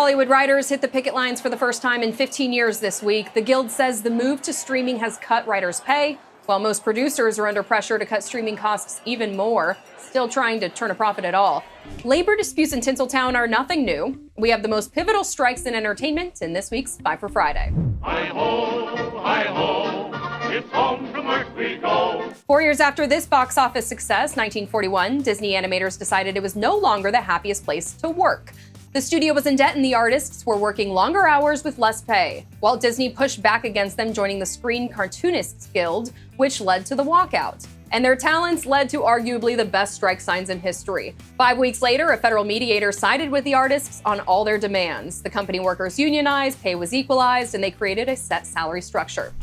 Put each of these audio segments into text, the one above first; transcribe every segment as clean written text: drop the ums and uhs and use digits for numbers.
Hollywood writers hit the picket lines for the first time in 15 years this week. The Guild says the move to streaming has cut writers' pay, while most producers are under pressure to cut streaming costs even more, still trying to turn a profit at all. Labor disputes in Tinseltown are nothing new. We have the most pivotal strikes in entertainment in this week's Five for Friday. Hi-ho, it's home from work we go. 4 years after this box office success, 1941, Disney animators decided it was no longer the happiest place to work. The studio was in debt and the artists were working longer hours with less pay. Walt Disney pushed back against them, joining the Screen Cartoonists Guild, which led to the walkout. And their talents led to arguably the best strike signs in history. 5 weeks later, a federal mediator sided with the artists on all their demands. The company workers unionized, pay was equalized, and they created a set salary structure.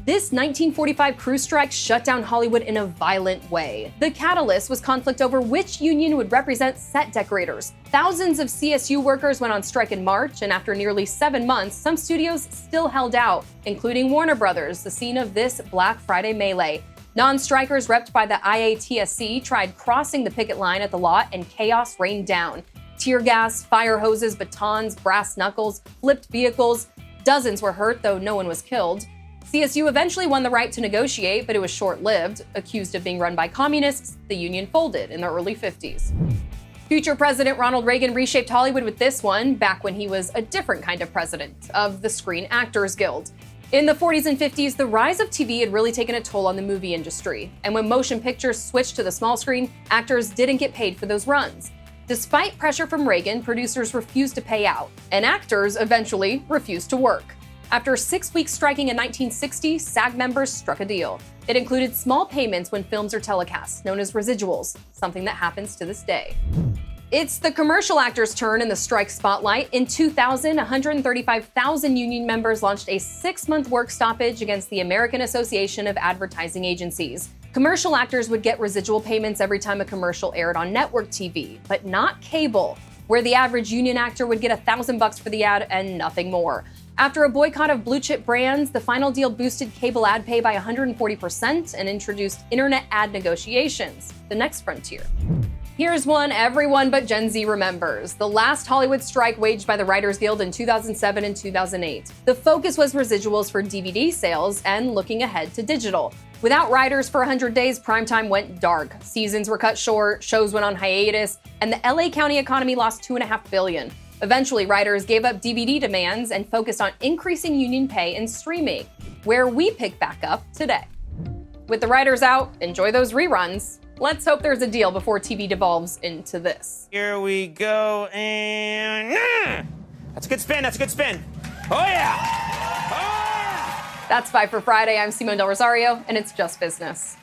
This 1945 crew strike shut down Hollywood in a violent way. The catalyst was conflict over which union would represent set decorators. Thousands of CSU workers went on strike in March, and after nearly 7 months, some studios still held out, including Warner Brothers, the scene of this Black Friday melee. Non-strikers repped by the IATSC tried crossing the picket line at the lot, and chaos rained down. Tear gas, fire hoses, batons, brass knuckles, flipped vehicles. Dozens were hurt, though no one was killed. CSU eventually won the right to negotiate, but it was short-lived. Accused of being run by communists, the union folded in the early 50s. Future President Ronald Reagan reshaped Hollywood with this one, back when he was a different kind of president, of the Screen Actors Guild. In the 40s and 50s, the rise of TV had really taken a toll on the movie industry. And when motion pictures switched to the small screen, actors didn't get paid for those runs. Despite pressure from Reagan, producers refused to pay out, and actors eventually refused to work. After 6 weeks striking in 1960, SAG members struck a deal. It included small payments when films are telecast, known as residuals, something that happens to this day. It's the commercial actors' turn in the strike spotlight. In 2000, 135,000 union members launched a 6-month work stoppage against the American Association of Advertising Agencies. Commercial actors would get residual payments every time a commercial aired on network TV, but not cable, where the average union actor would get $1,000 for the ad and nothing more. After a boycott of blue-chip brands, the final deal boosted cable ad pay by 140% and introduced internet ad negotiations, the next frontier. Here's one everyone but Gen Z remembers: the last Hollywood strike waged by the Writers Guild in 2007 and 2008. The focus was residuals for DVD sales and looking ahead to digital. Without writers for 100 days, primetime went dark. Seasons were cut short, shows went on hiatus, and the LA County economy lost $2.5 billion. Eventually, writers gave up DVD demands and focused on increasing union pay and streaming, where we pick back up today. With the writers out, enjoy those reruns. Let's hope there's a deal before TV devolves into this. Here we go, and that's a good spin, that's a good spin. Oh yeah! Oh yeah! That's Five for Friday. I'm Simone Del Rosario, and it's just business.